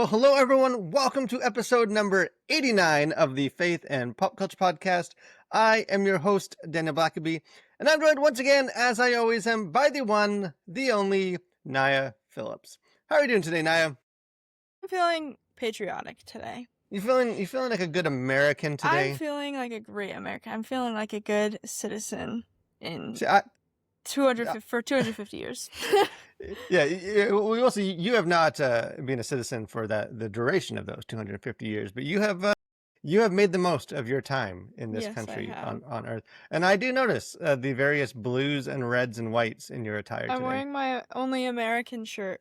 Well, hello everyone. Welcome to episode number 89 of the Faith and Pop Culture Podcast. I am your host, Daniel Blackaby, and I'm joined once again, as I always am, by the one, the only, Naya Phillips. How are you doing today, Naya? I'm feeling patriotic today. You feeling like a good American today? I'm feeling like a great American. I'm feeling like a good citizen in See, 250 years. Yeah, we also you have not been a citizen for the duration of those 250 years, but you have made the most of your time in this Yes, country I have. on Earth. And I do notice the various blues and reds and whites in your attire I'm today. wearing my only American shirt.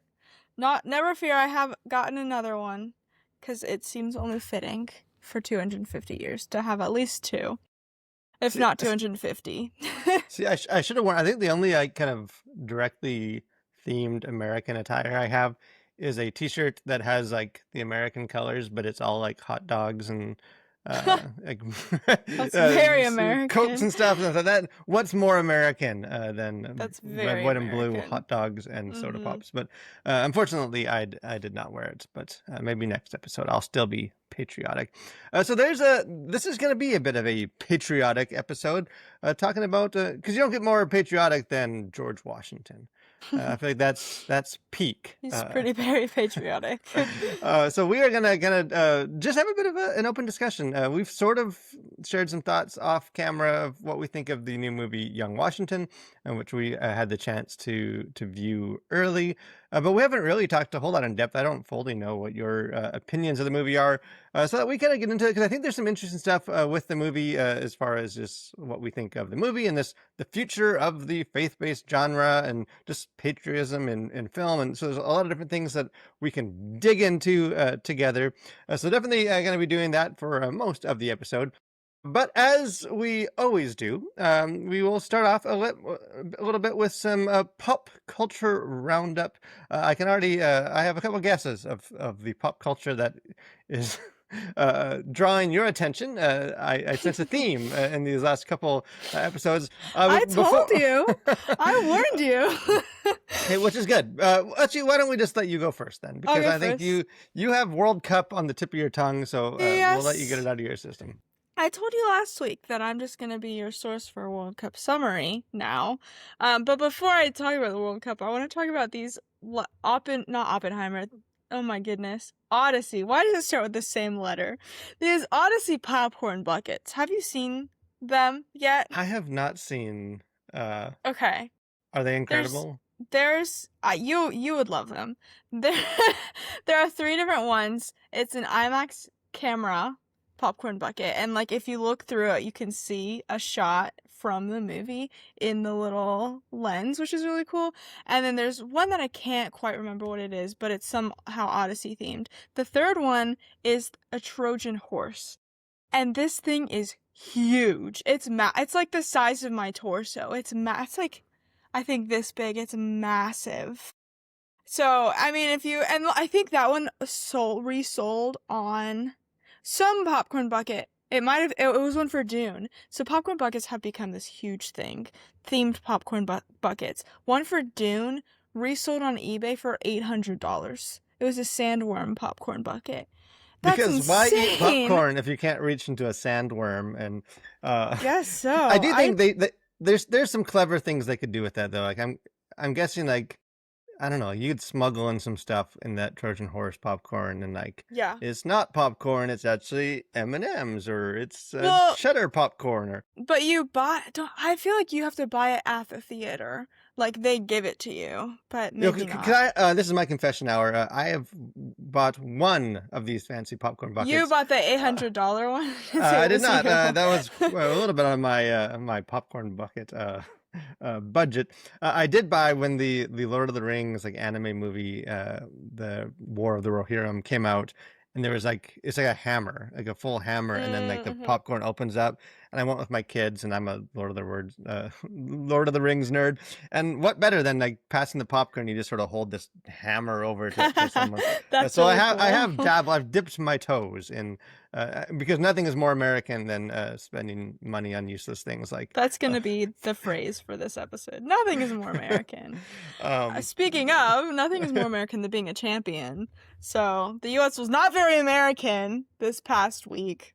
Never fear, I have gotten another one, because it seems only fitting for 250 years to have at least two, if not 250. See, I should have worn. I think the only kind of directly themed American attire I have is a T-shirt that has like the American colors, but it's all like hot dogs and like That's very American. Cokes and stuff. And that what's more American than That's red, very white, and blue American. hot dogs and soda pops? But unfortunately, I did not wear it. But maybe next episode I'll still be patriotic. So this is going to be a bit of a patriotic episode, talking about because you don't get more patriotic than George Washington. I feel like that's peak. He's very patriotic. So we are gonna just have a bit of an open discussion. We've sort of shared some thoughts off camera of what we think of the new movie Young Washington, which we had the chance to view early. But we haven't really talked a whole lot in depth. I don't fully know what your opinions of the movie are, so that we kind of get into it, because I think there's some interesting stuff with the movie as far as just what we think of the movie and the future of the faith-based genre and just patriotism in film. And so there's a lot of different things that we can dig into together. So definitely going to be doing that for most of the episode. But as we always do, we will start off a little bit with some pop culture roundup. I can already, I have a couple guesses of the pop culture that is drawing your attention. I sense a theme in these last couple episodes. I told you. I warned you. Hey, which is good. Actually, why don't we just let you go first then? Because I think you have World Cup on the tip of your tongue, so we'll let you get it out of your system. I told you last week that I'm just going to be your source for World Cup summary now. But before I talk about the World Cup, I want to talk about these not Oppenheimer. Oh my goodness. Odyssey. Why does it start with the same letter? These Odyssey popcorn buckets. Have you seen them yet? I have not seen. Okay. Are they incredible? There's you would love them. There are 3 different ones. It's an IMAX camera popcorn bucket, and like if you look through it you can see a shot from the movie in the little lens, which is really cool. And then there's one that I can't quite remember what it is, but it's somehow Odyssey themed. The third one is a Trojan horse, and this thing is huge. It's like the size of my torso. It's like I think this big. It's massive. So I mean, and I think that one resold on some popcorn bucket. It was one for Dune. So popcorn buckets have become this huge thing. Themed popcorn buckets. One for Dune resold on eBay for $800. It was a sandworm popcorn bucket. That's because insane. Why eat popcorn if you can't reach into a sandworm? And guess so. I do think there's some clever things they could do with that though. Like I'm guessing, like, I don't know, you'd smuggle in some stuff in that Trojan horse popcorn, and like, yeah, it's not popcorn, it's actually M&Ms, or it's cheddar popcorn. But I feel like you have to buy it at the theater. Like they give it to you, but maybe not. Can I? This is my confession hour. I have bought one of these fancy popcorn buckets. You bought the $800 one? I did not. That was a little bit on my popcorn bucket budget. I did buy when the Lord of the Rings like anime movie, the War of the Rohirrim, came out, and there was it's like a hammer, like a full hammer, and then like the popcorn opens up, and I went with my kids, and I'm a Lord of the Rings nerd. And what better than like passing the popcorn? You just sort of hold this hammer over to someone. That's So really I cool. have I've dipped my toes in because nothing is more American than spending money on useless things like. That's gonna be the phrase for this episode. Nothing is more American. Um, Speaking of, nothing is more American than being a champion. So the U.S. was not very American this past week.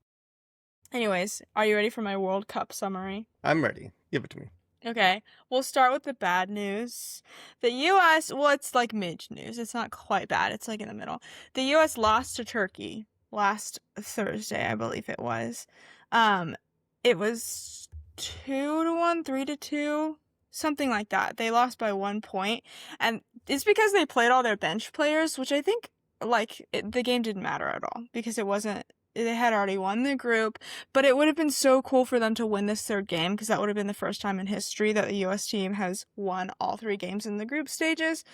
Anyways, are you ready for my World Cup summary? I'm ready. Give it to me. Okay, we'll start with the bad news. The U.S., well, it's like mid news. It's not quite bad. It's like in the middle. The U.S. lost to Turkey last Thursday, I believe it was. It was 2-1, 3-2, something like that. They lost by 1 point, and it's because they played all their bench players, which I think the game didn't matter at all because it wasn't. They had already won the group, but it would have been so cool for them to win this third game because that would have been the first time in history that the U.S. team has won all 3 games in the group stages.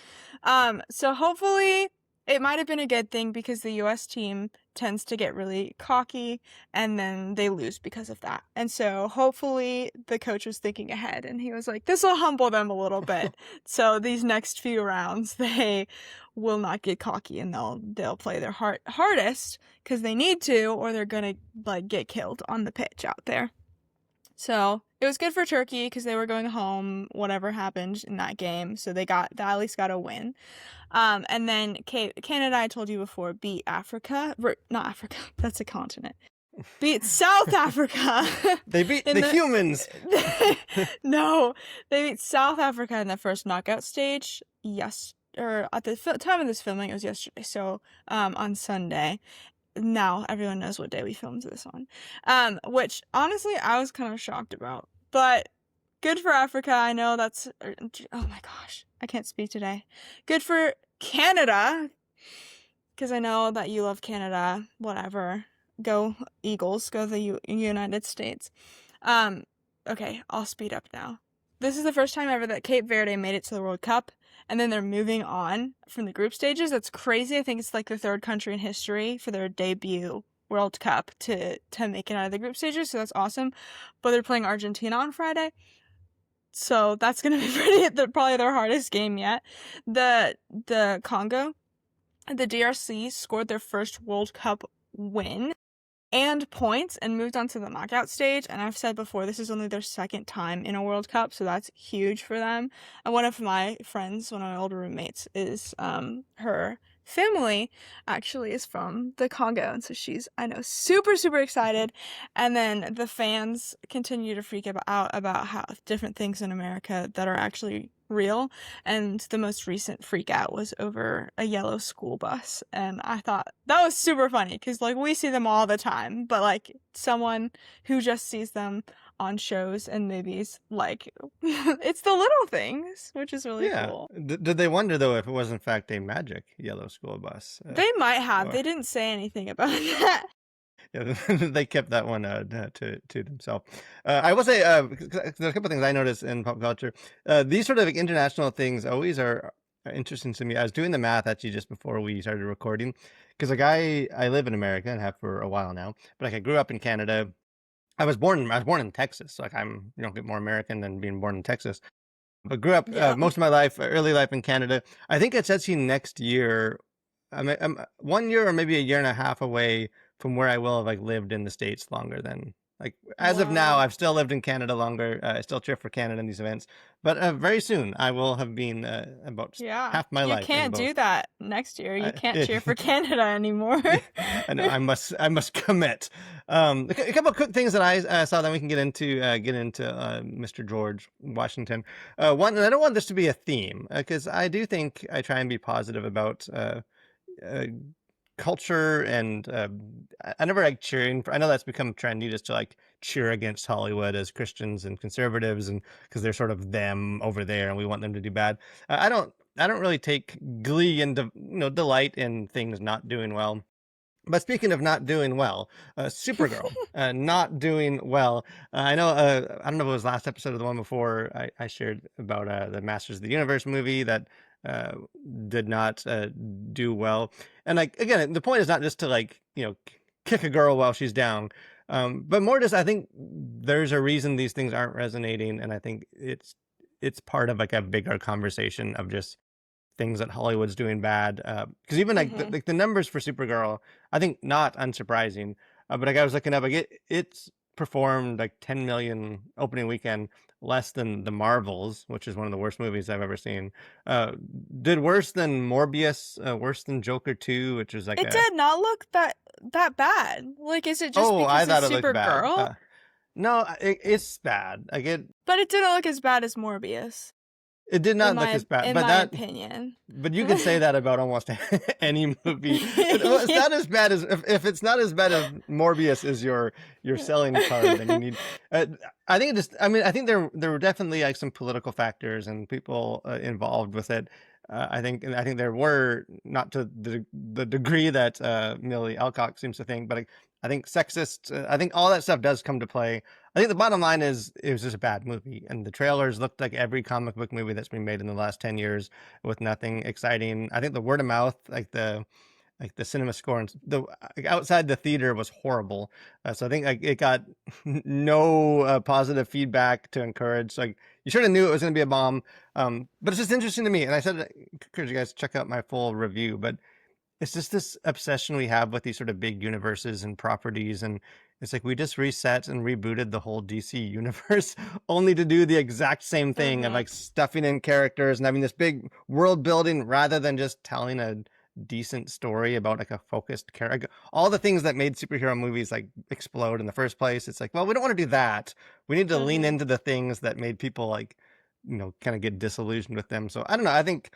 So hopefully it might have been a good thing because the U.S. team tends to get really cocky and then they lose because of that. And so hopefully the coach was thinking ahead and he was like, this will humble them a little bit. So these next few rounds, they will not get cocky and they'll play their hardest because they need to, or they're gonna like get killed on the pitch out there. So it was good for Turkey because they were going home, whatever happened in that game. So they at least got a win. And then Canada, I told you before, beat Africa. Not Africa, that's a continent. Beat South Africa. They beat the humans. No, they beat South Africa in the first knockout stage. Yes, or at the time of this filming, it was yesterday. So on Sunday. Now everyone knows what day we filmed this on. Which honestly I was kind of shocked about. But good for Africa. I know that's oh my gosh, I can't speak today. Good for Canada. Because I know that you love Canada. Whatever. Go Eagles. Go the United States. Okay, I'll speed up now. This is the first time ever that Cape Verde made it to the World Cup, and then they're moving on from the group stages. That's crazy. I think it's like the 3rd country in history for their debut World Cup to make it out of the group stages, so that's awesome. But they're playing Argentina on Friday, so that's gonna be probably their hardest game yet. The Congo, the DRC scored their first World Cup win and points and moved on to the knockout stage. And I've said before, this is only their 2nd time in a World Cup, so that's huge for them. And one of my friends, one of my older roommates, is her family actually is from the Congo, and so she's, I know, super excited. And then the fans continue to freak out about how different things in America that are actually real, and the most recent freak out was over a yellow school bus, and I thought that was super funny because like we see them all the time, but like someone who just sees them on shows and movies, like it's the little things, which is really cool. Did they wonder though if it was in fact a magic yellow school bus? They might have. They didn't say anything about that. Yeah, they kept that one to themselves. I will say there's a couple of things I noticed in pop culture. These sort of like, international things always are interesting to me. I was doing the math actually just before we started recording, because like I live in America and have for a while now, but like I grew up in Canada. I was born in Texas, so like I'm get more American than being born in Texas. But grew up most of my life, early life in Canada. I think it's actually next year. I'm 1 year or maybe a year and a half away from where I will have like lived in the States longer than like as of now. I've still lived in Canada longer. I still cheer for Canada in these events, but very soon I will have been about half my life. You can't do that next year. You can't cheer for Canada anymore. I know. I must commit. A couple of quick things that I saw that we can get into Mr. George Washington. One, and I don't want this to be a theme because I do think I try and be positive about culture, and I never like cheering. I know that's become trendy just to like cheer against Hollywood as Christians and conservatives, and because they're sort of them over there, and we want them to do bad. I don't really take glee and delight in things not doing well. But speaking of not doing well, Supergirl, not doing well. I know, I don't know if it was last episode or the one before I shared about the Masters of the Universe movie that did not do well. And like, again, the point is not just to like, kick a girl while she's down. But more just, I think there's a reason these things aren't resonating, and I think it's part of like a bigger conversation of just things that Hollywood's doing bad. Because even Mhm. like the numbers for Supergirl, I think not unsurprising. But like I was looking up, like it's performed like 10 million opening weekend less than the Marvels, which is one of the worst movies I've ever seen. Uh, did worse than Morbius, worse than Joker 2, which is like It a did not look that bad. Like, is it just oh, I because thought it's it looked bad. Supergirl? No, it's bad. Like But it didn't look as bad as Morbius, it did not look as bad, in but my that opinion. but you could say that about almost any movie. Well, it's Yeah. not as bad as if it's not as bad as Morbius is your selling card, then you need. Uh, I think it just. I mean, I think there were definitely like some political factors and people involved with it. I think there were not to the degree that Millie Alcock seems to think, but I think sexist. I think all that stuff does come to play. I think the bottom line is it was just a bad movie, and the trailers looked like every comic book movie that's been made in the last 10 years with nothing exciting. I think the word of mouth, like the cinema score and the like, outside the theater was horrible. So I think like it got no positive feedback to encourage. Like you sort of knew it was going to be a bomb. But it's just interesting to me. And I said, encourage you guys to check out my full review. But it's just this obsession we have with these sort of big universes and properties, and it's like we just reset and rebooted the whole DC universe only to do the exact same thing of Mhm. like stuffing in characters and having this big world building rather than just telling a decent story about like a focused character. All the things that made superhero movies like explode in the first place, it's like, well, we don't want to do that. We need to lean Mhm. into the things that made people like, kind of get disillusioned with them. So I don't know. I think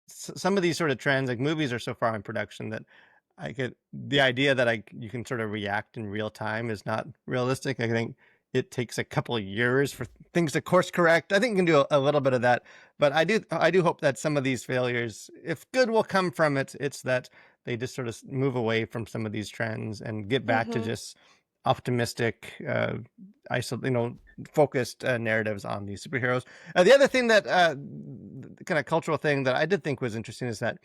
some of these sort of trends, like movies are so far in production that I get the idea that you can sort of react in real time is not realistic. I think it takes a couple of years for things to course correct. I think you can do a little bit of that, but I do hope that some of these failures, if good will come from it, it's that they just sort of move away from some of these trends and get back to Mhm. just optimistic, focused narratives on these superheroes. The other thing that kind of cultural thing that I did think was interesting is that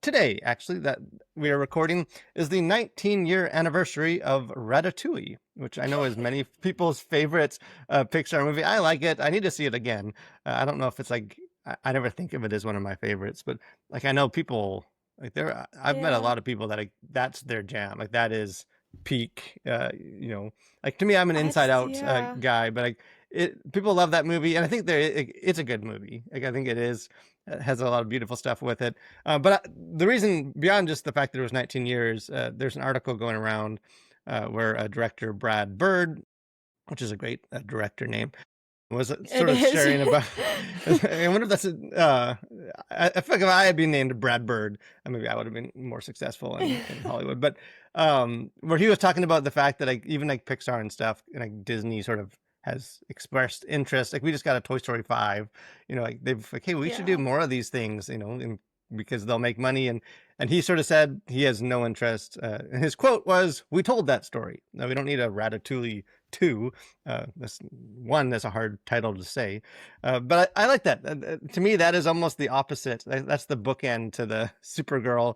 today, actually, that we are recording is the 19-year anniversary of Ratatouille, which I know is many people's favorite Pixar movie. I like it. I need to see it again. I don't know if it's like I never think of it as one of my favorites, but like I know people like there. I've met a Yeah. lot of people that like that's their jam. Like that is peak. Like to me, I'm an Inside Out Yeah. guy, but like people love that movie, and I think it's a good movie. Like I think it is. It has a lot of beautiful stuff with it. But the reason, beyond just the fact that it was 19 years, there's an article going around where director Brad Bird, which is a great director name, was It sort of is. sharing about. I wonder if that's. I feel like if I had been named Brad Bird, maybe I would have been more successful in Hollywood. But where he was talking about the fact that like even like Pixar and stuff, and like Disney sort of has expressed interest. Like we just got a Toy Story 5. Like they've like, hey, we should do Yeah. more of these things. Because they'll make money. And he sort of said he has no interest. And his quote was, "We told that story. No, we don't need a Ratatouille 2." This one is a hard title to say, but I like that. To me, that is almost the opposite. That's the bookend to the Supergirl,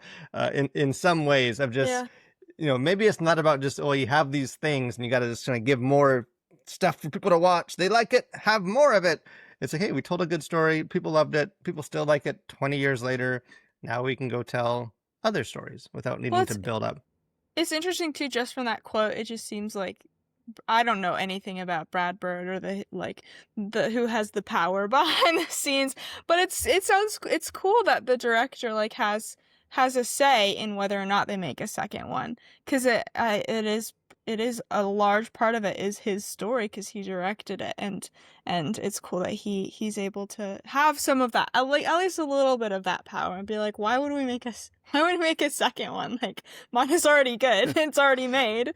in some ways of just Yeah. maybe it's not about just you have these things and you got to just kind of give more stuff for people to watch. They like it, have more of it. It's like, hey, we told a good story. People loved it. People still like it 20 years later. Now we can go tell other stories without Well, needing to build up. it's interesting too. Just from that quote, it just seems like I don't know anything about Brad Bird or the who has the power behind the scenes, but it's cool that the director like has a say in whether or not they make a second one, because it is a large part of it is his story because he directed it, and it's cool that he's able to have some of that, like at least a little bit of that power, and be like, why would we make a second one? Like, mine is already good. It's already made.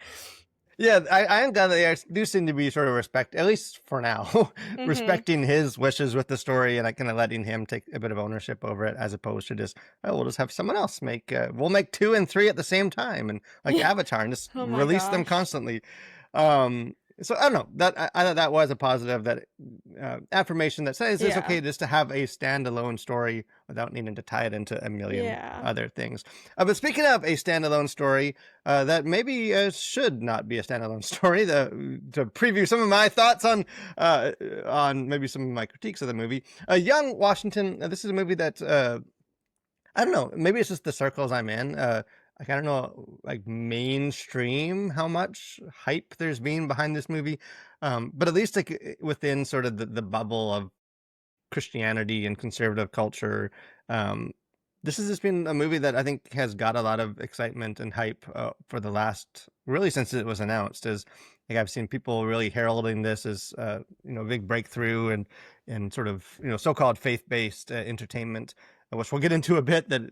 Yeah, I am glad that they do seem to be sort of at least for now, Mhm. respecting his wishes with the story and like kind of letting him take a bit of ownership over it, as opposed to just, oh, we'll just have someone else make, we'll make 2 and 3 at the same time, and like Yeah. Avatar, and just Oh my release them gosh. constantly. Um, So I don't know that I thought that was a positive, that affirmation that says it's Yeah. okay just to have a standalone story without needing to tie it into a million Yeah. other things. But speaking of a standalone story, that maybe should not be a standalone story. To preview some of my thoughts on maybe some of my critiques of the movie, Young Washington. This is a movie that I don't know. Maybe it's just the circles I'm in. Like I don't know, like mainstream, how much hype there's been behind this movie, but at least like within sort of the bubble of Christianity and conservative culture, um, this has just been a movie that I think has got a lot of excitement and hype for the last really since it was announced. As like I've seen people really heralding this as a big breakthrough and sort of so-called faith-based entertainment, which we'll get into a bit. That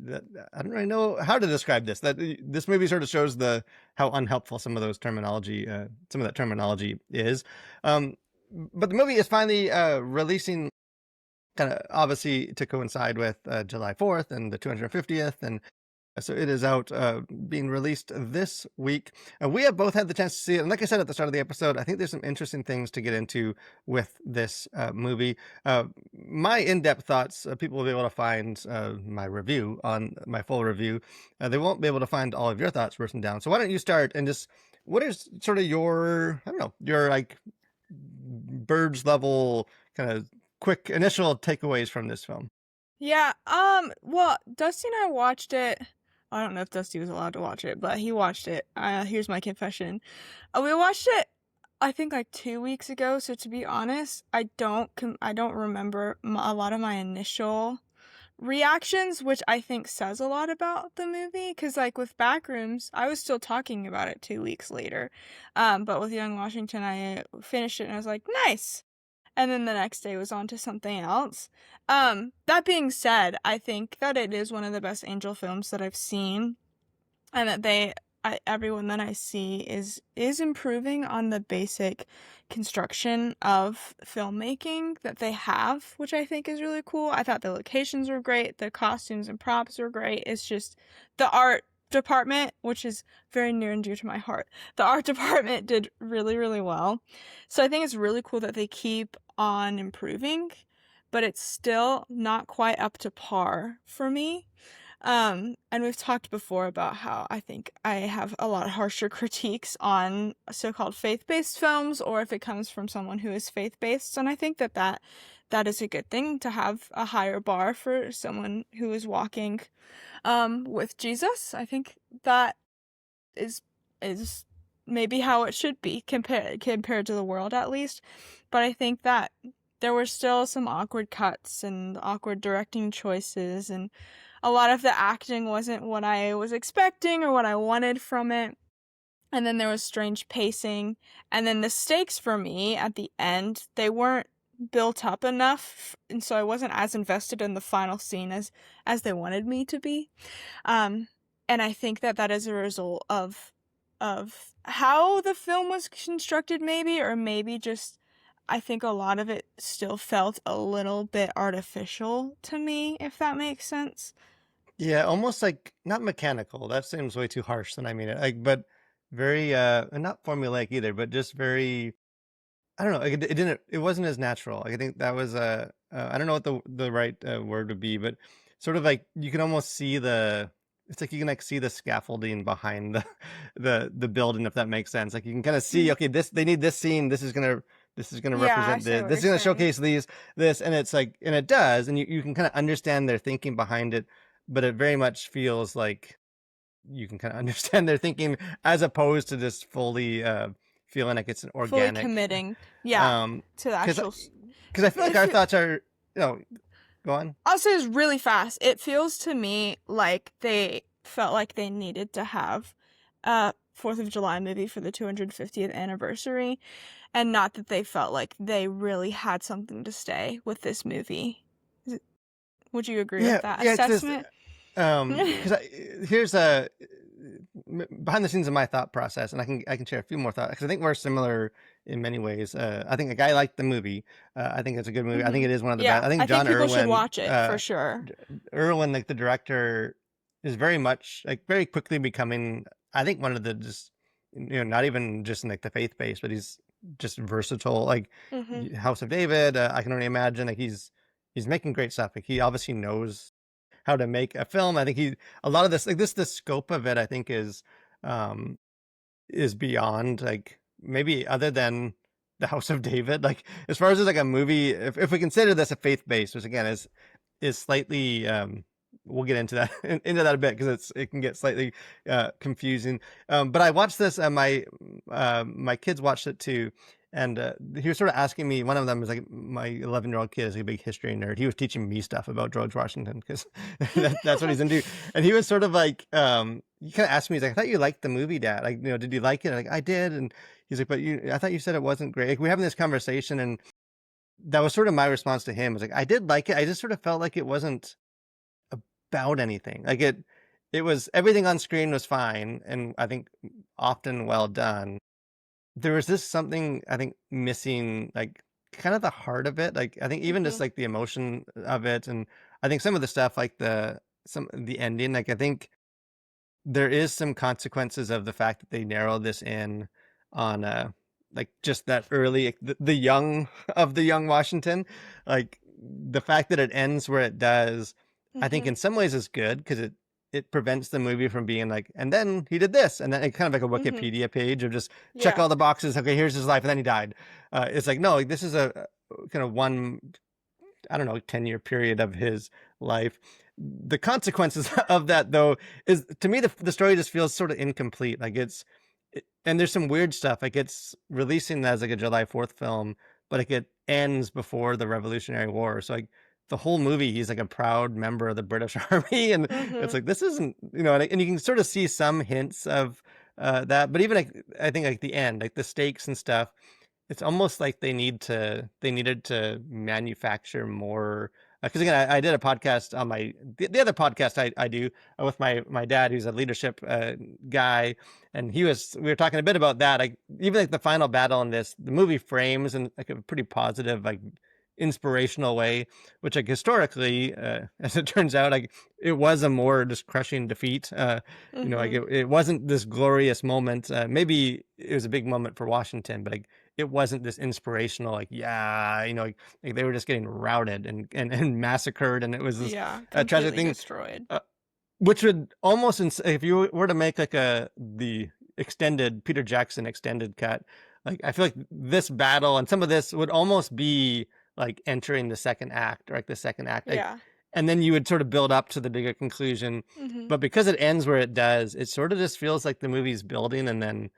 I don't really know how to describe this. That this movie sort of shows the how unhelpful some of that terminology is. Um, but the movie is finally releasing kind of obviously to coincide with July 4th and the 250th. And so it is out being released this week. We have both had the chance to see it. And like I said at the start of the episode, I think there's some interesting things to get into with this movie. My in-depth thoughts, people will be able to find my review on my full review. They won't be able to find all of your thoughts written down. So why don't you start and just, what is sort of your, I don't know, your like birds level kind of quick initial takeaways from this film? Yeah, well, Dusty and I watched it. I don't know if Dusty was allowed to watch it, but he watched it. Here's my confession. We watched it, I think, like 2 weeks ago. So to be honest, I don't remember a lot of my initial reactions, which I think says a lot about the movie. Because like with Backrooms, I was still talking about it 2 weeks later. But with Young Washington, I finished it and I was like, nice. And then the next day was on to something else. That being said, I think that it is one of the best Angel films that I've seen, and that everyone that I see is improving on the basic construction of filmmaking that they have, which I think is really cool. I thought the locations were great, the costumes and props were great. It's just the art department, which is very near and dear to my heart. The art department did really, really well. So I think it's really cool that they keep on improving, but it's still not quite up to par for me. And we've talked before about how I think I have a lot harsher critiques on so-called faith-based films, or if it comes from someone who is faith-based, and I think that is a good thing to have a higher bar for someone who is walking with Jesus. I think that is is maybe how it should be compared to the world, at least. But I think that there were still some awkward cuts and awkward directing choices, and a lot of the acting wasn't what I was expecting or what I wanted from it. And then there was strange pacing, and then the stakes for me at the end, they weren't built up enough, and so I wasn't as invested in the final scene as they wanted me to be. Um, and I think that is a result of how the film was constructed, maybe, or maybe just I think a lot of it still felt a little bit artificial to me, if that makes sense. Yeah, almost like not mechanical. That seems way too harsh than I mean it. Like, but very and not formulaic either, but just very. I don't know. Like it didn't. It wasn't as natural. Like I think that was I don't know what the right word would be, but sort of like you can almost see the. It's like you can like see the scaffolding behind the the building, if that makes sense. Like you can kind of see, Mm. okay, they need this scene. This is gonna Yeah, I represent see this. what This you're is gonna saying. showcase this, and it's like, and it does, and you can kind of understand their thinking behind it, but it very much feels like you can kind of understand their thinking as opposed to just fully feeling like it's an Fully organic. committing, yeah, Um, to the because actual. because I feel like If our it, thoughts are, go on. I'll say it's really fast. It feels to me like they felt like they needed to have a 4th of July movie for the 250th anniversary, and not that they felt like they really had something to say with this movie. Would you agree with Yeah, that yeah, it's this. assessment? Because here's a behind the scenes of my thought process, and I can share a few more thoughts because I think we're similar in many ways. I think a guy liked the movie. I think it's a good movie. I think Hmm. it is one of the best. Yeah, I think I think John people should Irwin, watch it for sure. Irwin, like the director, is very much like very quickly becoming. I think one of the just not even just in like the faith base, but he's just versatile. Like Mhm. House of David, I can only imagine. Like he's making great stuff. Like he obviously knows how to make a film. I think he a lot of this like this the scope of it. I think um is beyond like maybe other than the House of David. Like as far as like a movie, if we consider this a faith based, which again is slightly we'll get into that into that a bit because it can get slightly confusing. But I watched this and my kids watched it too. And he was sort of asking me. One of them is like my 11-year-old kid is a big history nerd. He was teaching me stuff about George Washington because that's what he's into. And he was sort of like, he kind of asked me, he's like, "I thought you liked the movie, Dad. Like, did you like it?" Like, "I did." And he's like, "But I thought you said it wasn't great." Like, we're having this conversation, and that was sort of my response to him. I was like, "I did like it. I just sort of felt like it wasn't about anything. Like it was everything on screen was fine, and I think often well done. There was this something I think missing, like kind of the heart of it. Like I think even just Mhm. like the emotion of it, and I think some of the stuff like the ending. Like I think there is some consequences of the fact that they narrow this in on like just that early the young of the young Washington. Like the fact that it ends where it does, I think Mhm. in some ways is good because it prevents the movie from being like, and then he did this, and then it kind of like a Mhm. Wikipedia page of just check Yeah. all the boxes. Okay, here's his life, and then he died. It's like no, like, this is a kind of one, I don't know, 10-year period of his life. The consequences of that, though, is to me the story just feels sort of incomplete. Like and there's some weird stuff. Like it's releasing as like a July 4th film, but like it ends before the Revolutionary War. So like the whole movie, he's like a proud member of the British Army, and it's Mhm. like this isn't, and you can sort of see some hints of that. But even like I think like the end, like the stakes and stuff, it's almost like they needed to manufacture more. Because again, I did a podcast on the other podcast I do with my dad, who's a leadership guy, and we were talking a bit about that. Like even like the final battle in this, the movie frames in like a pretty positive, like inspirational way, which like historically, as it turns out, like it was a more just crushing defeat. Like Mhm. it wasn't this glorious moment. Maybe it was a big moment for Washington, but like it wasn't this inspirational, like, yeah, like they were just getting routed and massacred, and it was this Yeah, tragic completely thing, destroyed. uh, which would almost, if you were to make like the extended Peter Jackson extended cut, like I feel like this battle and some of this would almost be like entering the second act, or like the second act, like, Yeah. and then you would sort of build up to the bigger conclusion. Mhm. But because it ends where it does, it sort of just feels like the movie's building and then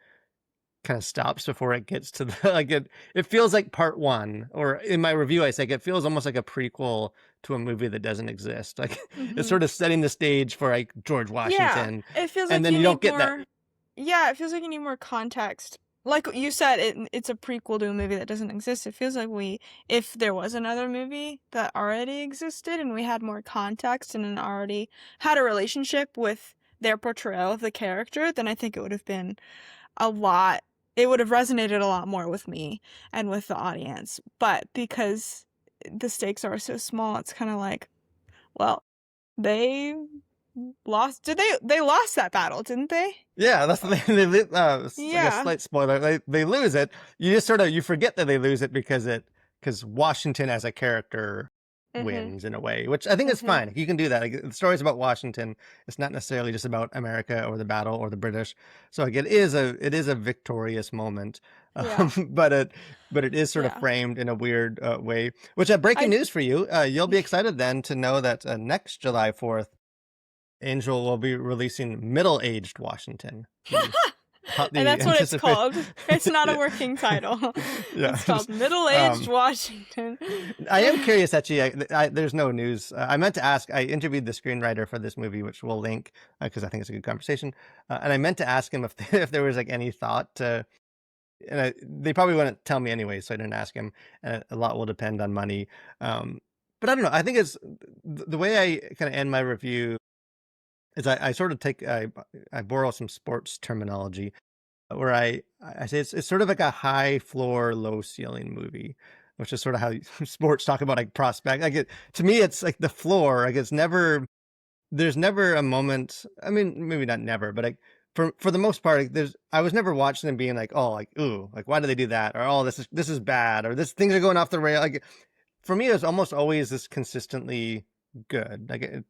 kind of stops before it gets to the like it feels like part one, or in my review I say it feels almost like a prequel to a movie that doesn't exist. Like it's Mhm. sort of setting the stage for like George Yeah. Washington, It feels and like then you you don't need get that. more. Yeah, it feels like you need more context. Like you said, it's a prequel to a movie that doesn't exist. It feels like if there was another movie that already existed and we had more context and then already had a relationship with their portrayal of the character, then I think it would have been a lot, it would have resonated a lot more with me and with the audience. But because the stakes are so small, it's kind of like, well, they lost. They lost that battle, didn't they? Yeah, that's the thing. Like a Yeah. slight spoiler. They lose it. You just sort of you forget that they lose it because Washington as a character Mhm. wins in a way, which I think is Mhm. fine. You can do that. Like, the story's about Washington. It's not necessarily just about America or the battle or the British. So like it is a victorious moment, Yeah. but it is sort of Yeah. framed in a weird way. Which breaking I news for you. You'll be excited then to know that next July 4th, Angel will be releasing Middle-Aged Washington, and hotly that's what it's anticipated. called. It's not a Yeah, working title. yeah. It's called Middle-Aged Um, Washington. I am curious, actually. There's no news. I meant to ask. I interviewed the screenwriter for this movie, which we'll link because I think it's a good conversation. And I meant to ask him if if there was like any thought to. And they probably wouldn't tell me anyway, so I didn't ask him. And a lot will depend on money. But I don't know. I think it's the way I kind of end my review is I sort of I borrow some sports terminology where I say it's sort of like a high floor, low ceiling movie, which is sort of how sports talk about like prospect. Like to me, it's like the floor. Like there's never a moment. I mean, maybe not never, but like for the most part, like, I was never watching them being like, oh, like, ooh, like, why do they do that? Or, oh, this is bad, or this things are going off the rail. Like, for me, it was almost always this consistently good. Like, the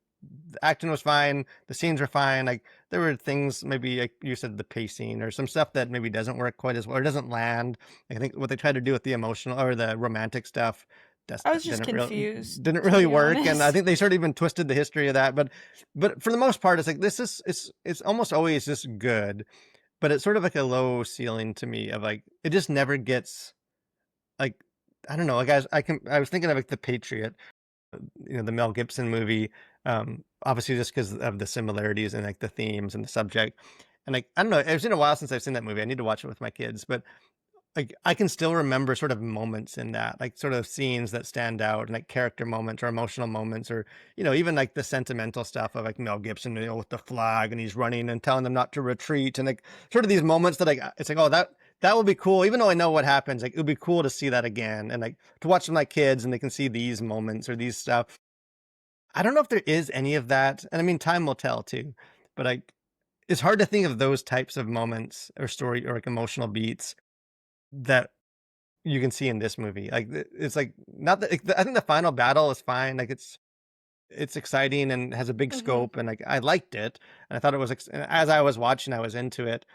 acting was fine, the scenes were fine. Like, there were things, maybe like you said, the pacing or some stuff that maybe doesn't work quite as well or doesn't land. Like, I think what they tried to do with the emotional or the romantic stuff I was that just confused, didn't to really be work, and I honest. think they sort of even twisted the history of that. But for the most part, it's like it's almost always just good, but it's sort of like a low ceiling to me of like it just never gets like I don't know. Like I was thinking of like The Patriot, the Mel Gibson movie, obviously just because of the similarities and like the themes and the subject. And like I don't know, it's been a while since I've seen that movie. I need to watch it with my kids, but like I can still remember sort of moments in that, like sort of scenes that stand out and like character moments or emotional moments or even like the sentimental stuff of like Mel Gibson, with the flag and he's running and telling them not to retreat and like sort of these moments that like it's like, oh, that would be cool. Even though I know what happens, like it would be cool to see that again and like to watch with my kids and they can see these moments or these stuff. I don't know if there is any of that, and I mean time will tell too. But like it's hard to think of those types of moments or story or like emotional beats that you can see in this movie. Like it's like not that I think the final battle is fine. Like it's exciting and has a big Hmm. scope, and like I liked it, and I thought it was and as I was watching, I was into it.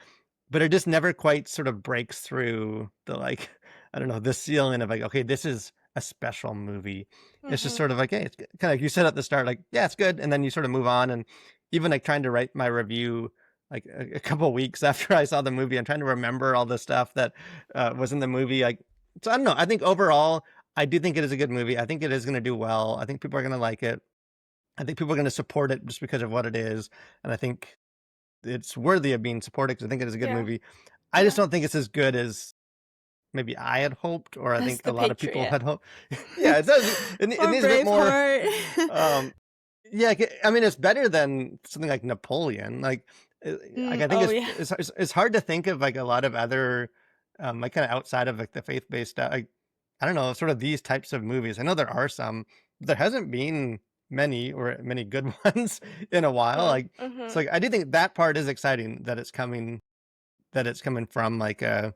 But it just never quite sort of breaks through the like I don't know the ceiling of like okay, this is a special movie. It's just Hmm. sort of like hey, it's kind of like you said at the start, like yeah, it's good, and then you sort of move on. And even like trying to write my review like a couple weeks after I saw the movie, I'm trying to remember all the stuff that was in the movie. Like so, I don't know. I think overall, I do think it is a good movie. I think it is going to do well. I think people are going to like it. I think people are going to support it just because of what it is, and I think it's worthy of being supported because I think it is a good Yeah, movie. I just yeah. don't think it's as good as maybe I had hoped, or I That's think a the lot of people Patriot. had hoped. Yeah, it does. It Or needs a bit more. Braveheart. Um, yeah, I mean, it's better than something like Napoleon. Like I think Oh yeah. it's hard to think of like a lot of other, like kind of outside of like the faith based stuff. Like I don't know, sort of these types of movies. I know there are some, but there hasn't been many or many good ones in a while. Uh-huh. Like so, Uh-huh. like, I do think that part is exciting that it's coming from like a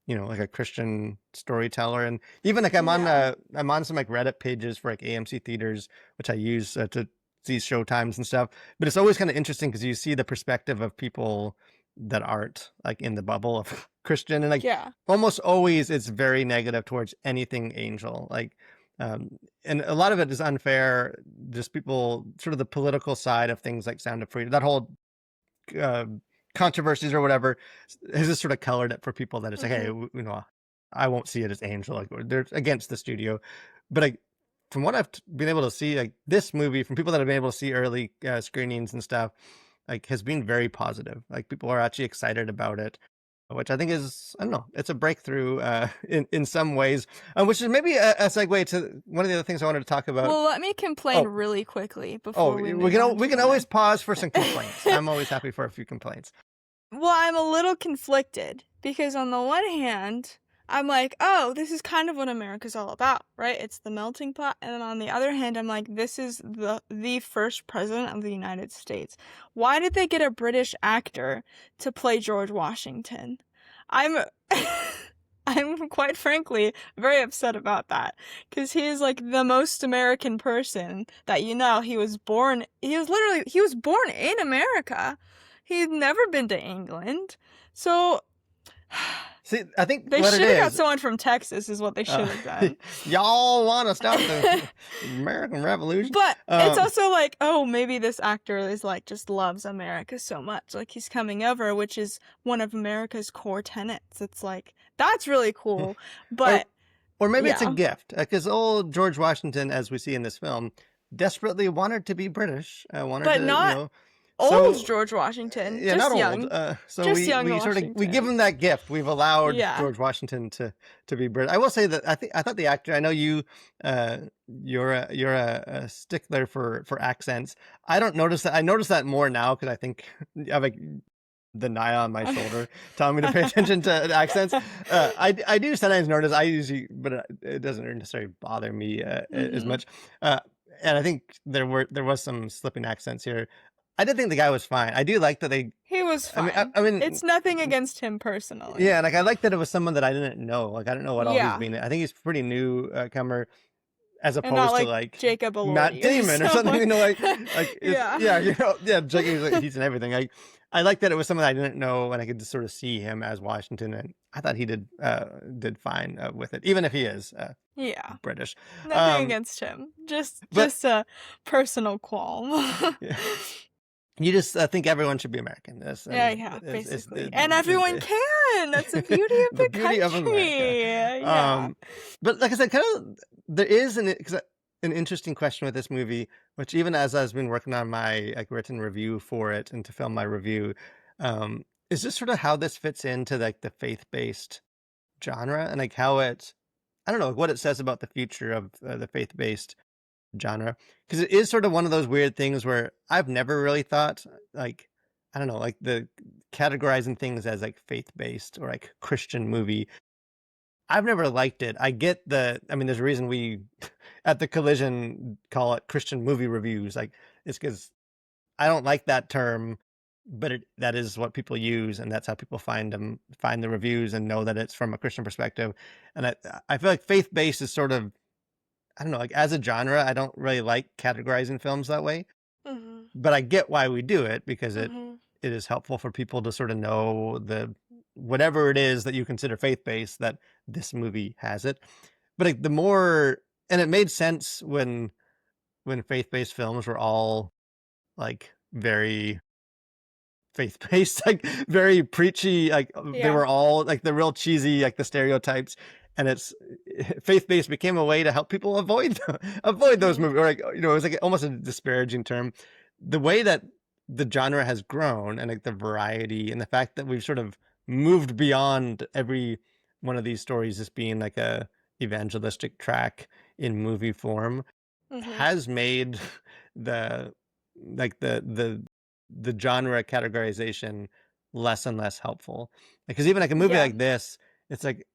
like a Christian storyteller. And even like Yeah. I'm on some like Reddit pages for like AMC theaters, which I use to see show times and stuff. But it's always kind of interesting because you see the perspective of people that aren't like in the bubble of Christian, and like Yeah. almost always it's very negative towards anything angel. Like, and a lot of it is unfair. Just people sort of the political side of things like Sound of Freedom, that whole uh, controversies or whatever has just sort of colored it for people that it's like, hey, Hmm. I won't see it as Angel. Like they're against the studio, but like from what I've been able to see, like this movie from people that have been able to see early screenings and stuff, like has been very positive. Like people are actually excited about it, which I think is I don't know, it's a breakthrough in some ways, which is maybe a segue to one of the other things I wanted to talk about. Well, let me complain Oh, really quickly oh, before we move on we to can the always next. pause for some complaints. I'm always happy for a few complaints. Well, I'm a little conflicted because on the one hand, I'm like, oh, this is kind of what America's all about, right? It's the melting pot. And then on the other hand, I'm like, this is the first president of the United States. Why did they get a British actor to play George Washington? I'm I'm quite frankly very upset about that because he is like the most American person that you know. He was born in America. He'd never been to England. So See, I think they what it should have got is, someone from Texas is what they uh, should have done. y'all want to start the American Revolution? But it's Um, also like, oh, maybe this actor is like just loves America so much. Like he's coming over, which is one of America's core tenets. It's like that's really cool. or But or maybe it's a yeah. gift because old George Washington, as we see in this film, desperately wanted to be British. Wanted But to, not old so George Washington. yeah, not old. So Just young we sort of we give Washington. him that gift. We've allowed Yeah. George Washington to be British. I will say that I thought the actor. I know you're a stickler for accents. I don't notice that. I notice that more now because I think I have like the Naya on my shoulder telling me to pay attention to accents. I do sometimes notice. I usually, but it doesn't necessarily bother me as Mhm. much. Uh, and I think there was some slipping accents here. I did think the guy was fine. I do like that they. He was I mean, fine. I mean, It's nothing against him personally. yeah, like I like that it was someone that I didn't know. Like I don't know what all he's Yeah. been in. I think he's pretty new comer as And not opposed to like like Jacob Matt Elordi or Damon or something. someone. You know, like it's Yeah. yeah, yeah. Jake, he's in everything. I like that it was someone I didn't know, and I could just sort of see him as Washington, and I thought he did fine with it, even if he is Yeah. British. Nothing against him. Just But a personal qualm. yeah. You just think everyone should be American. That's, I Yeah, mean, yeah, is basically. And everyone can. That's the beauty of the the beauty of America. country. Yeah. But like I said, kind of there is an interesting question with this movie, which even as I've been working on my like written review for it and to film my review, is just sort of how this fits into like the faith-based genre and like how it, I don't know, what it says about the future of the faith-based genre, because it is sort of one of those weird things where I've never really thought like, I don't know, like the categorizing things as like faith-based or like Christian movie. I've never liked it. I get I mean, there's a reason we at the Collision call it Christian movie reviews. Like it's because I don't like that term, but that is what people use, and that's how people find the reviews and know that it's from a Christian perspective. And I feel like faith-based is sort of, I don't know, like as a genre, I don't really like categorizing films that way, Mhm. but I get why we do it because Mhm. it is helpful for people to sort of know the whatever it is that you consider faith-based, that this movie has it. But like, the more, and it made sense when faith-based films were all like very faith-based, like very preachy, like they Yeah. were all like the real cheesy, like the stereotypes, and it's faith-based became a way to help people avoid those Mhm. movies, or like, you know, it was like almost a disparaging term. The way that the genre has grown and like the variety and the fact that we've sort of moved beyond every one of these stories as being like a evangelistic track in movie form Mhm. has made the like the genre categorization less and less helpful. Because even like a movie Yeah. like this, it's like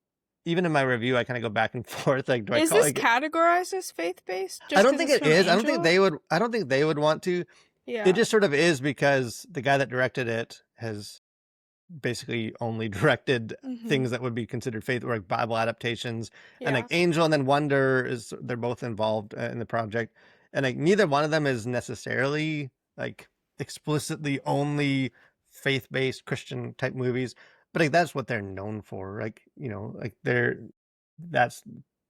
even in my review, I kind of go back and forth. Like, do I Is call this it? categorized as faith-based I just don't because think it's it from is. I don't think Angel? they would. I don't think they would want to. It Yeah. just sort of is because the guy that directed it has basically only directed Mhm. things that would be considered faith or like Bible adaptations, and like Yeah. Angel and then Wonder is they're both involved in the project, and like neither one of them is necessarily like explicitly only faith-based Christian type movies, but like that's what they're known for. Like, you know, like that's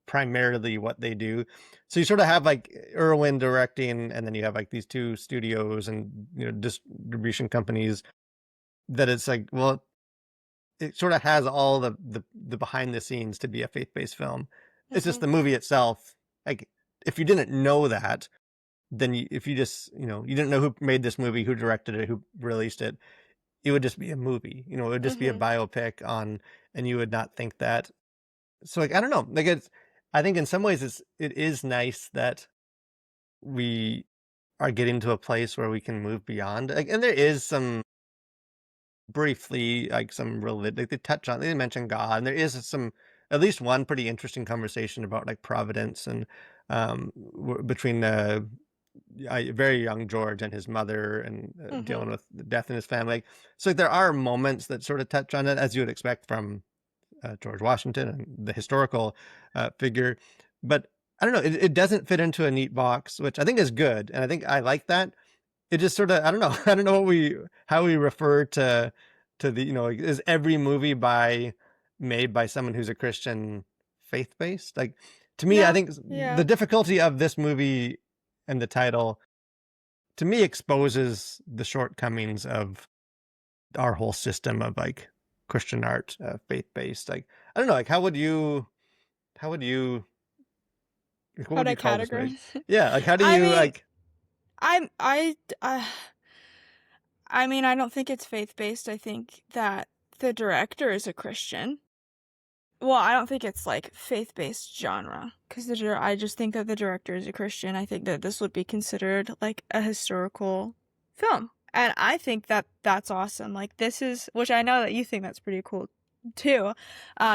primarily what they do. So you sort of have like Irwin directing, and then you have like these two studios and, you know, distribution companies that it's like, well, it sort of has all the behind the scenes to be a faith-based film. It's just Mhm. the movie itself. Like, if you didn't know that, then if you just, you know, you didn't know who made this movie, who directed it, who released it, it would just be a movie. You know, it would just be a Mhm. biopic on, and you would not think that. So like, I don't know. Like I think in some ways it is nice that we are getting to a place where we can move beyond. Like, and there is some briefly like some like they mention God, and there is some, at least one pretty interesting conversation about like providence and between very young George and his mother, and dealing Mhm. with the death in his family. So there are moments that sort of touch on it, as you would expect from George Washington and the historical figure. But I don't know, it doesn't fit into a neat box, which I think is good, and I think I like that. It just sort of, I don't know, I don't know how we refer to the, you know, like, is every movie made by someone who's a Christian faith based? Like, to me, I Yeah. think Yeah. the difficulty of this movie and the title to me exposes the shortcomings of our whole system of like Christian art, faith based. Like, I don't know, like how would you like, what How'd would I you call this movie? categorize? Yeah, like how do I you mean, like? I'm uh, I mean, I don't think it's faith-based. I think that the director is a Christian. Well, I don't think it's like faith-based genre because I just think that the director is a Christian. I think that this would be considered like a historical film. And I think that that's awesome. Like this is, which I know that you think that's pretty cool too.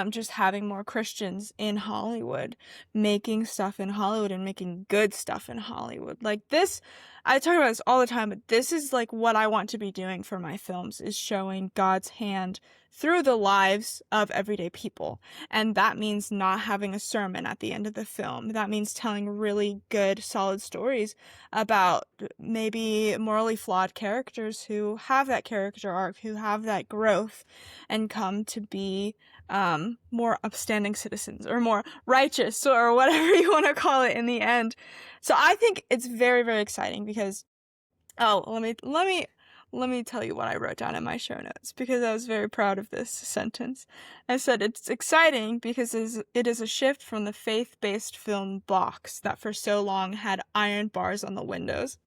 Just having more Christians in Hollywood, making stuff in Hollywood and making good stuff in Hollywood. Like this, I talk about this all the time, but this is like what I want to be doing for my films, is showing God's hand through the lives of everyday people. And that means not having a sermon at the end of the film. That means telling really good, solid stories about maybe morally flawed characters who have that character arc, who have that growth, and come to be more upstanding citizens, or more righteous, or whatever you want to call it in the end. So I think it's very, very exciting because, oh, let me tell you what I wrote down in my show notes, because I was very proud of this sentence. I said it's exciting because it is a shift from the faith-based film box that for so long had iron bars on the windows.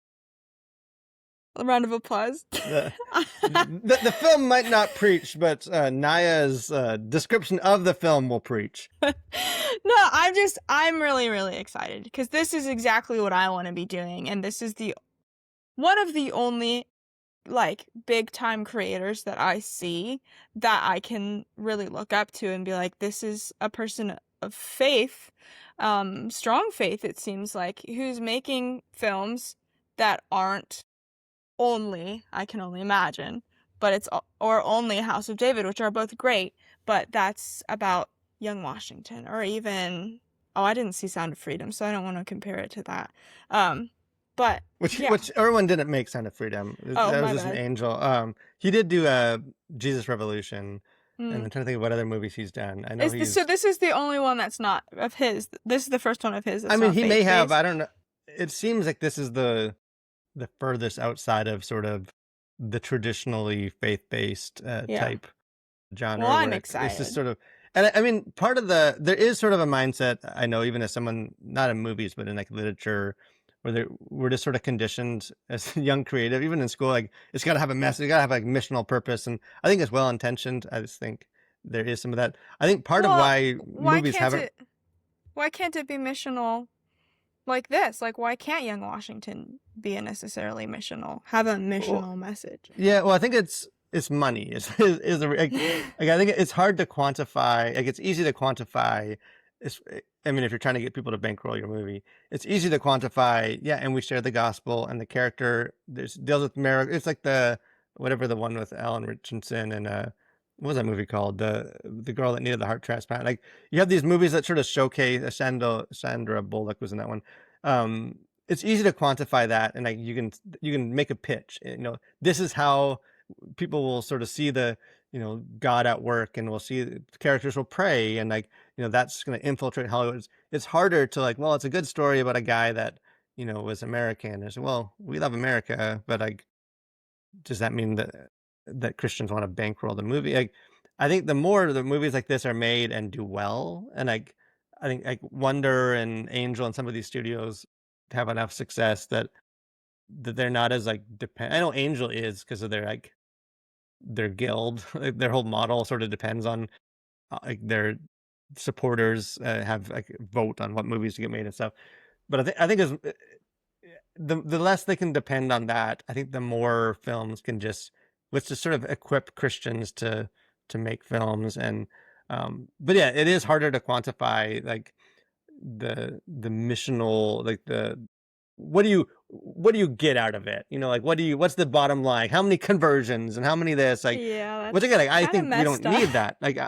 A round of applause. The film might not preach, but Naya's description of the film will preach. No, I'm really, really excited because this is exactly what I want to be doing, and this is one of the only like big time creators that I see that I can really look up to and be like, this is a person of faith, strong faith, it seems like, who's making films that aren't only, I can only imagine, but or only House of David, which are both great, but that's about young Washington, or even, oh, I didn't see Sound of Freedom, so I don't want to compare it to that. But which yeah. which Irwin didn't make Sound of Freedom. Oh, That was my just an bad. angel. He did do Jesus Revolution, and Mm. I'm trying to think of what other movies he's done. I know So he's. this is the only one that's not of his. This is the first one of his I that's mean, not he may faith have. I based. don't know. It seems like this is the furthest outside of sort of the traditionally faith-based Yeah. type Well, genre, I'm where it's just excited. sort of, and I mean, part of there is sort of a mindset, I know, even as someone not in movies but in like literature, where we're just sort of conditioned as young creative, even in school, like it's got to have a message, you got to have like missional purpose, and I think it's well intentioned. I just think there is some of that. I think part of Well, why movies haven't. why can't it be missional like this? Like, why can't young Washington be a necessarily missional, have a Well, missional message? yeah, well, I think it's money. Like I think it's hard to quantify. Like it's easy to quantify. It's, I mean, if you're trying to get people to bankroll your movie, it's easy to quantify. Yeah, and we share the gospel, and the character deals with merit. It's like whatever the one with Alan Richardson and what was that movie called? The girl that needed the heart transplant. Like you have these movies that sort of showcase. Sandra Bullock was in that one. Um, it's easy to quantify that, and like you can make a pitch. This is how people will sort of see God at work, and we'll see the characters will pray, and like that's going to infiltrate Hollywood. It's harder to like, well, it's a good story about a guy that was American. It's, well, we love America, but like, does that mean that Christians want to bankroll the movie? Like, I think the more the movies like this are made and do well, and like I think like Wonder and Angel and some of these studios have enough success that they're not as like depend. I know Angel is because of their guild. Like, their whole model sort of depends on like their supporters have like vote on what movies to get made and stuff. But I think as the less they can depend on that, I think the more films can just let's just sort of equip Christians to make films. And but yeah, it is harder to quantify like the missional, like the what do you get out of it? Like what's the bottom line? How many conversions and how many this? Like, Yeah, which again, that's like, I kind of think we don't messed up. need that. Like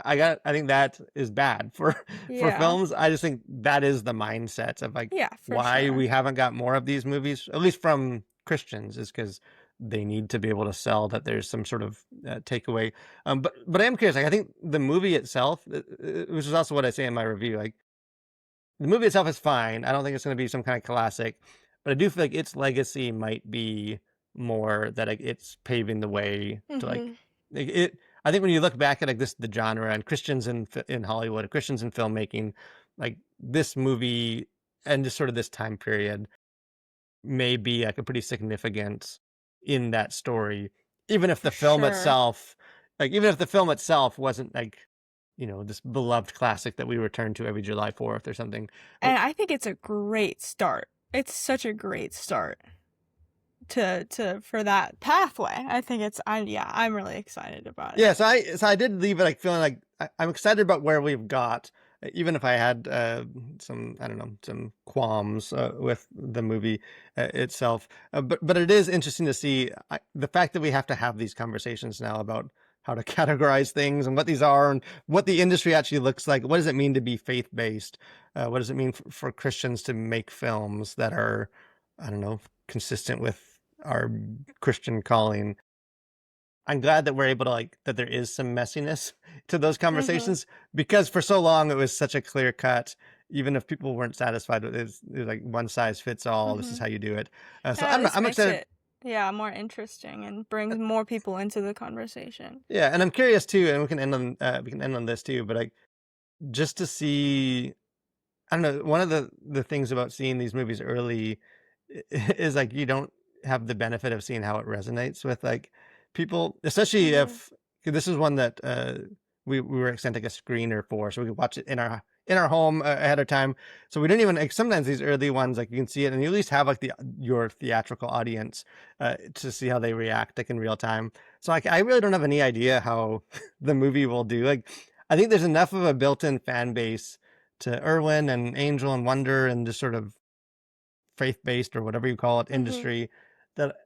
I think that is bad for for Yeah. films. I just think that is the mindset of like Yeah, for why sure. we haven't got more of these movies, at least from Christians, is because they need to be able to sell that there's some sort of takeaway. But I am curious. Like I think the movie itself, which is also what I say in my review, like the movie itself is fine. I don't think it's going to be some kind of classic, but I do feel like its legacy might be more that like it's paving the way to Mhm. like it. I think when you look back at like the genre and Christians in Hollywood, Christians in filmmaking, like this movie and just sort of this time period may be like a pretty significant in that story, even if For the film sure. itself, like even if the film itself wasn't like this beloved classic that we return to every July 4th or something. And I think it's a great start. It's such a great start to for that pathway. I think I'm really excited about it. Yeah, so I did leave it like feeling like I'm excited about where we've got. even if I had some, I don't know, some qualms with the movie itself. But it is interesting to see the fact that we have to have these conversations now about how to categorize things and what these are and what the industry actually looks like. What does it mean to be faith based? What does it mean for Christians to make films that are, I don't know, consistent with our Christian calling? I'm glad that we're able to that there is some messiness to those Mhm. conversations, because for so long it was such a clear cut. Even if people weren't satisfied with it, it was like one size fits all. This is Mhm. how you do it. So Yeah, this I'm makes excited. it, yeah, more interesting and brings more people into the conversation. Yeah, and I'm curious too. And we can end on this too. But like, just to see, I don't know. One of the things about seeing these movies early is like you don't have the benefit of seeing how it resonates with like people, especially Mhm. if this is one that we were sent like a screener for, so we could watch it in our home ahead of time. So we didn't even like sometimes these early ones like you can see it and you at least have like the your theatrical audience to see how they react like in real time. So like I really don't have any idea how the movie will do. Like I think there's enough of a built-in fan base to Irwin and Angel and Wonder and just sort of faith-based or whatever you call it Mhm. industry that,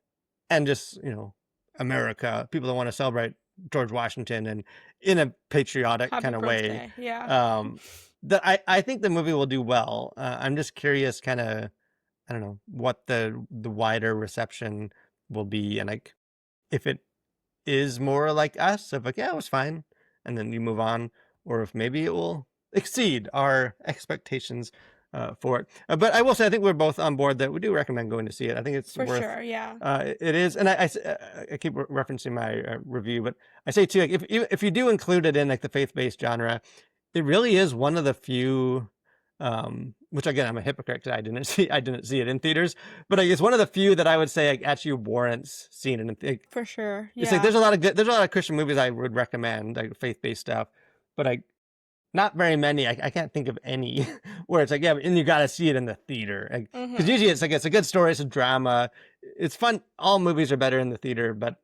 and just, you know, America, people that want to celebrate George Washington and in a patriotic Happy kind of way. birthday. Yeah. Um, that I think the movie will do well. I'm just curious, kind of, I don't know, what the wider reception will be, and like if it is more like us of like, yeah, it was fine, and then you move on, or if maybe it will exceed our expectations for it. But I will say, I think we're both on board that we do recommend going to see it. I think it's For worth. sure. Yeah. It is, and I keep referencing my review, but I say too, like if you do include it in like the faith-based genre, it really is one of the few, which again, I'm a hypocrite because I didn't see it in theaters, but like, it's one of the few that I would say like, actually warrants seeing it. For sure. It's like Yeah. there's a lot of Christian movies I would recommend, like faith-based stuff, but not very many. I can't think of any where it's like, yeah, and you got to see it in the theater. Because Mhm. usually it's like it's a good story, it's a drama, it's fun. All movies are better in the theater, but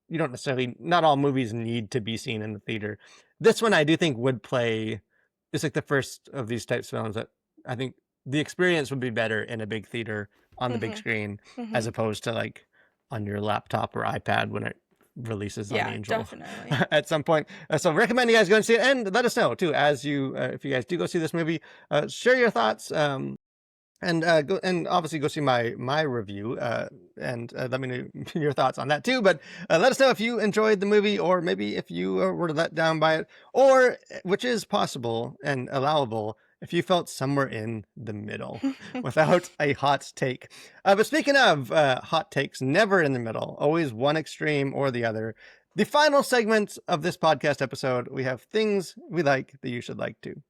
you don't necessarily. Not all movies need to be seen in the theater. This one I do think would play. It's like the first of these types of films that I think the experience would be better in a big theater on the big Mhm. screen as Mhm. opposed to like on your laptop or iPad when it releases on Yeah, Angel definitely. at some point. So recommend you guys go and see it, and let us know too as you if you guys do go see this movie. Share your thoughts. And go and obviously go see my review and let me know your thoughts on that too. But let us know if you enjoyed the movie, or maybe if you were let down by it, or which is possible and allowable, if you felt somewhere in the middle without a hot take. But speaking of hot takes, never in the middle, always one extreme or the other. The final segment of this podcast episode, we have things we like that you should like too.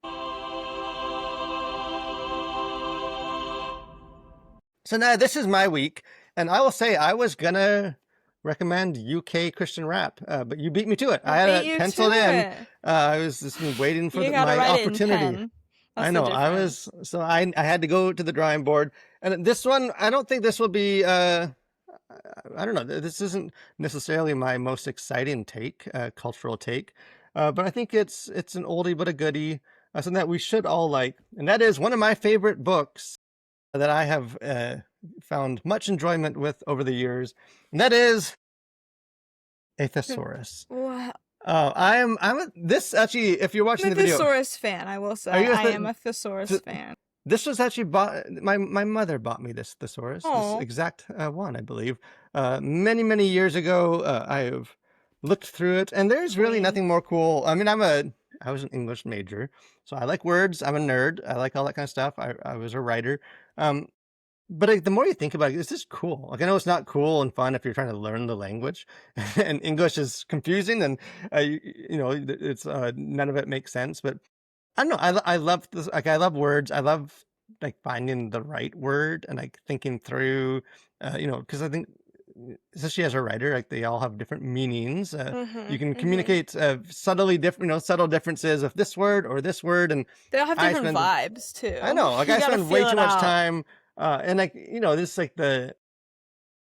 So now this is my week, and I will say I was gonna recommend UK Christian rap, but you beat me to it. I I had beat it you to penciled in. it. I was just been waiting for You gotta my write it in opportunity. pen. I That's the know difference. I had to go to the drawing board, and this one I don't think this will be. I don't know. This isn't necessarily my most exciting take, cultural take, but I think it's an oldie but a goodie, something that we should all like, and that is one of my favorite books that I have found much enjoyment with over the years, and that is a thesaurus. Wow. This actually, if you're I'm watching a the video, thesaurus fan, I will say. are you I am a thesaurus th- fan. this was actually bought, my mother bought me this thesaurus, this Oh. exact one, I believe, many years ago. I have looked through it, and there's really Queen. nothing more cool. I mean, I was an English major, so I like words. I'm a nerd. I like all that kind of stuff. I was a writer. Um, But like, the more you think about it, it's just cool. Like I know it's not cool and fun if you're trying to learn the language, and English is confusing, and you know it's none of it makes sense. But I don't know. I love this. Like I love words. I love like finding the right word and like thinking through. You know, because I think especially as a writer, like they all have different meanings. You Mhm. can Mhm. communicate subtly different, you know, subtle differences of this word or this word, and They all have I different spend vibes I too. know, like You I gotta spend way feel too it much out. time, and like you know, this is like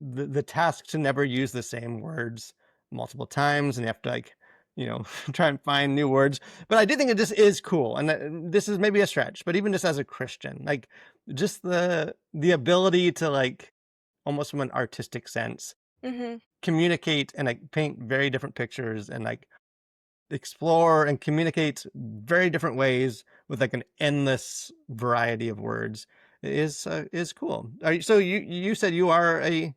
the task to never use the same words multiple times, and you have to like try and find new words. But I do think it just is cool, and this is maybe a stretch, but even just as a Christian, like just the ability to like almost from an artistic sense Mm-hmm. communicate and like paint very different pictures and like explore and communicate very different ways with like an endless variety of words is cool. So you said you are a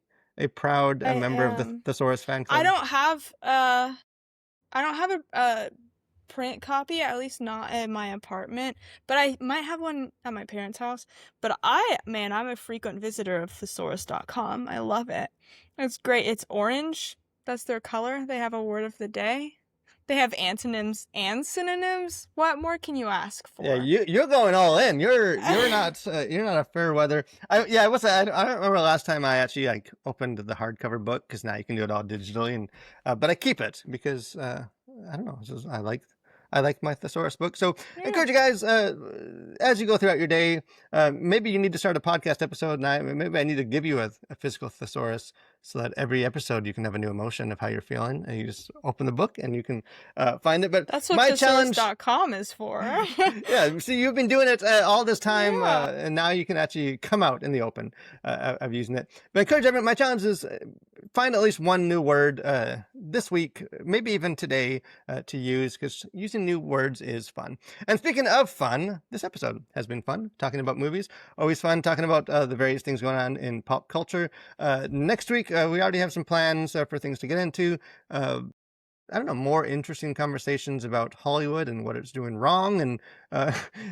proud I member of the am. Thesaurus fan I club? don't have I don't have a print copy, at least not in my apartment, but I might have one at my parents' house. But I'm a frequent visitor of thesaurus.com. I love it. It's great. It's orange. That's their color. They have a word of the day. They have antonyms and synonyms. What more can you ask Yeah, for? you're going all in. You're not a fair weather. I don't remember last time I actually like opened the hardcover book because now you can do it all digitally, and but I keep it because I don't know. I like my thesaurus book. So I Yeah. encourage you guys as you go throughout your day. Maybe you need to start a podcast episode, and maybe I need to give you a physical thesaurus so that every episode you can have a new emotion of how you're feeling, and you just open the book and you can find it. But That's what my challenge. thesaurus.com is for. Yeah, see, you've been doing it all this time, Yeah. and now you can actually come out in the open of using it. But I encourage everyone. My challenge is find at least one new word this week, maybe even today, to use, because using new words is fun. And speaking of fun, this episode has been fun talking about movies. Always fun talking about the various things going on in pop culture. Next week, we already have some plans for things to get into. I don't know, more interesting conversations about Hollywood and what it's doing wrong, and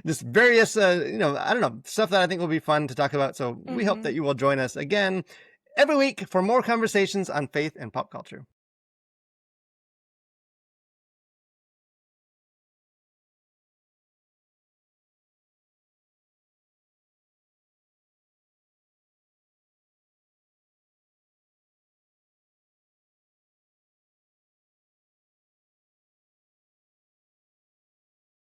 just various, I don't know, stuff that I think will be fun to talk about. So we hope Mm-hmm. that you will join us again every week for more conversations on faith and pop culture.